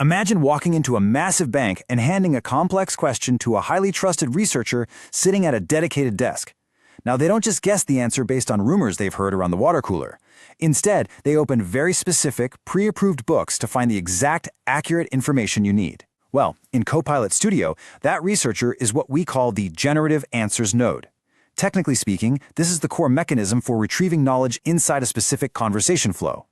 Imagine walking into a massive bank and handing a complex question to a highly trusted researcher sitting at a dedicated desk. Now, they don't just guess the answer based on rumors they've heard around the water cooler. Instead, they open very specific, pre-approved books to find the exact, accurate information you need. Well, in Copilot Studio, that researcher is what we call the Generative Answers node. Technically speaking, this is the core mechanism for retrieving knowledge inside a specific conversation flow.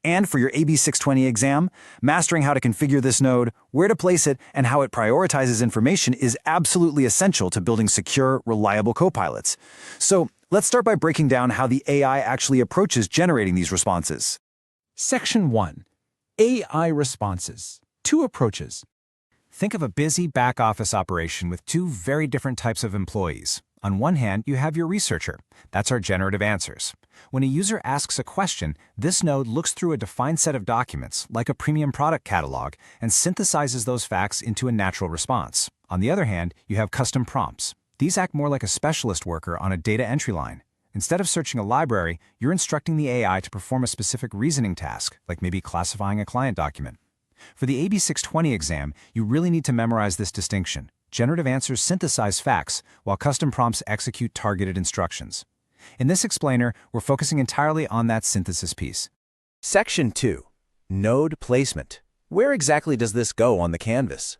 And for your AB 620 exam, mastering how to configure this node, where to place it, and how it prioritizes information is absolutely essential to building secure, reliable copilots. So let's start by breaking down how the AI actually approaches generating these responses. Section 1. AI responses. Two approaches. Think of a busy back-office operation with two very different types of employees. On one hand, you have your researcher. That's our generative answers. When a user asks a question, this node looks through a defined set of documents, like a premium product catalog, and synthesizes those facts into a natural response. On the other hand, you have custom prompts. These act more like a specialist worker on a data entry line. Instead of searching a library, you're instructing the AI to perform a specific reasoning task, like maybe classifying a client document. For the AB 620 exam, you really need to memorize this distinction. Generative answers synthesize facts, while custom prompts execute targeted instructions. In this explainer, we're focusing entirely on that synthesis piece. Section 2. Node placement. Where exactly does this go on the canvas?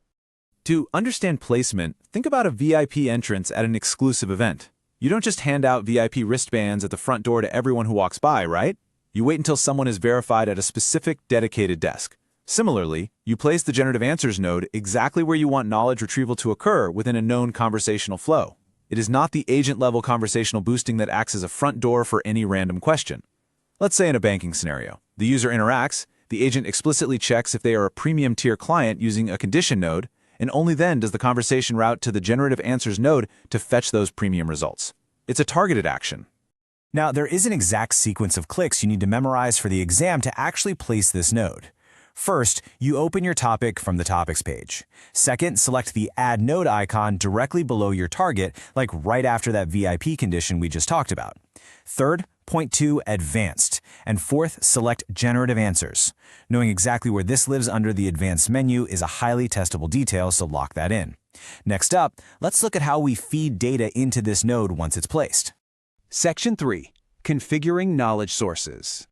To understand placement, think about a VIP entrance at an exclusive event. You don't just hand out VIP wristbands at the front door to everyone who walks by, right? You wait until someone is verified at a specific dedicated desk. Similarly, you place the Generative Answers node exactly where you want knowledge retrieval to occur within a known conversational flow. It is not the agent-level conversational boosting that acts as a front door for any random question. Let's say in a banking scenario, the user interacts, the agent explicitly checks if they are a premium tier client using a condition node, and only then does the conversation route to the Generative Answers node to fetch those premium results. It's a targeted action. Now, there is an exact sequence of clicks you need to memorize for the exam to actually place this node. First, you open your topic from the Topics page. Second, select the Add Node icon directly below your target, like right after that VIP condition we just talked about. Third, point to Advanced. And fourth, select Generative Answers. Knowing exactly where this lives under the Advanced menu is a highly testable detail, so lock that in. Next up, let's look at how we feed data into this node once it's placed. Section 3. Configuring knowledge sources.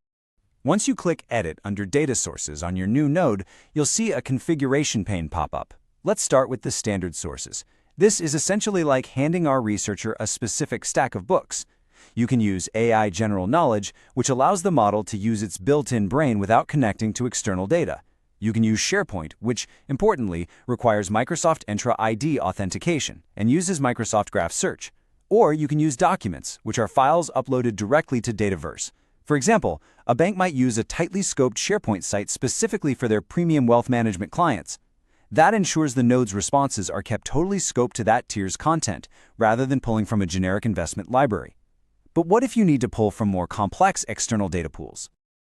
Once you click Edit under Data Sources on your new node, you'll see a configuration pane pop up. Let's start with the standard sources. This is essentially like handing our researcher a specific stack of books. You can use AI General Knowledge, which allows the model to use its built-in brain without connecting to external data. You can use SharePoint, which, importantly, requires Microsoft Entra ID authentication and uses Microsoft Graph Search. Or you can use Documents, which are files uploaded directly to Dataverse. For example, a bank might use a tightly scoped SharePoint site specifically for their premium wealth management clients. That ensures the node's responses are kept totally scoped to that tier's content, rather than pulling from a generic investment library. But what if you need to pull from more complex external data pools?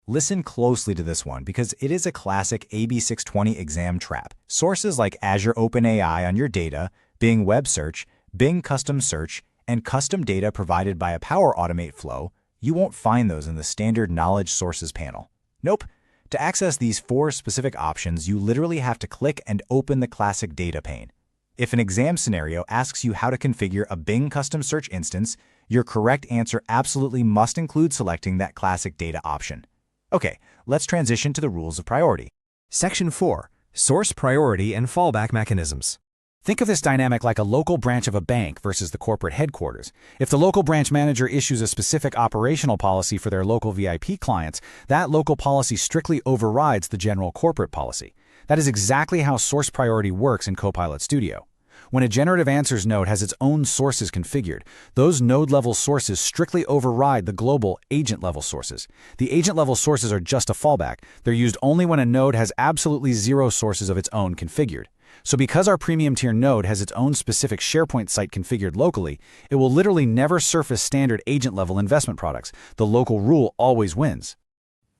Listen closely to this one because it is a classic AB 620 exam trap. Sources like Azure OpenAI on your data, Bing Web Search, Bing Custom Search, and custom data provided by a Power Automate flow, you won't find those in the standard Knowledge Sources panel. Nope. To access these 4 specific options, you literally have to click and open the classic data pane. If an exam scenario asks you how to configure a Bing Custom Search instance, your correct answer absolutely must include selecting that classic data option. Okay, let's transition to the rules of priority. Section 4. Source priority and fallback mechanisms. Think of this dynamic like a local branch of a bank versus the corporate headquarters. If the local branch manager issues a specific operational policy for their local VIP clients, that local policy strictly overrides the general corporate policy. That is exactly how source priority works in Copilot Studio. When a Generative Answers node has its own sources configured, those node-level sources strictly override the global agent-level sources. The agent-level sources are just a fallback. They're used only when a node has absolutely 0 sources of its own configured. So because our premium tier node has its own specific SharePoint site configured locally, it will literally never surface standard agent-level investment products. The local rule always wins.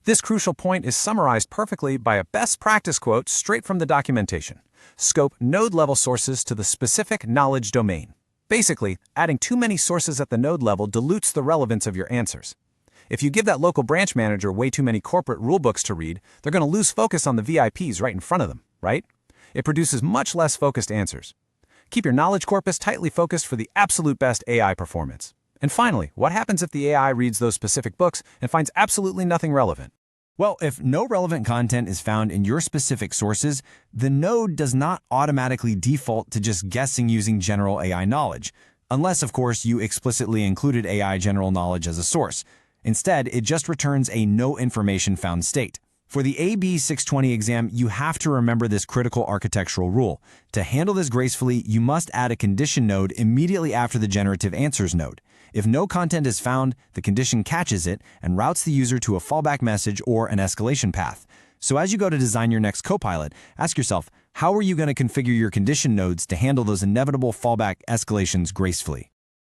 This crucial point is summarized perfectly by a best practice quote straight from the documentation. Scope node-level sources to the specific knowledge domain. Basically, adding too many sources at the node level dilutes the relevance of your answers. If you give that local branch manager way too many corporate rulebooks to read, they're going to lose focus on the VIPs right in front of them. right? It produces much less focused answers. Keep your knowledge corpus tightly focused for the absolute best AI performance. And finally, what happens if the AI reads those specific books and finds absolutely nothing relevant? Well, if no relevant content is found in your specific sources, the node does not automatically default to just guessing using general AI knowledge, unless, of course, you explicitly included AI general knowledge as a source. Instead, it just returns a no information found state. For the AB 620 exam, you have to remember this critical architectural rule. To handle this gracefully, you must add a condition node immediately after the generative answers node. If no content is found, the condition catches it and routes the user to a fallback message or an escalation path. So as you go to design your next Copilot, ask yourself, how are you going to configure your condition nodes to handle those inevitable fallback escalations gracefully?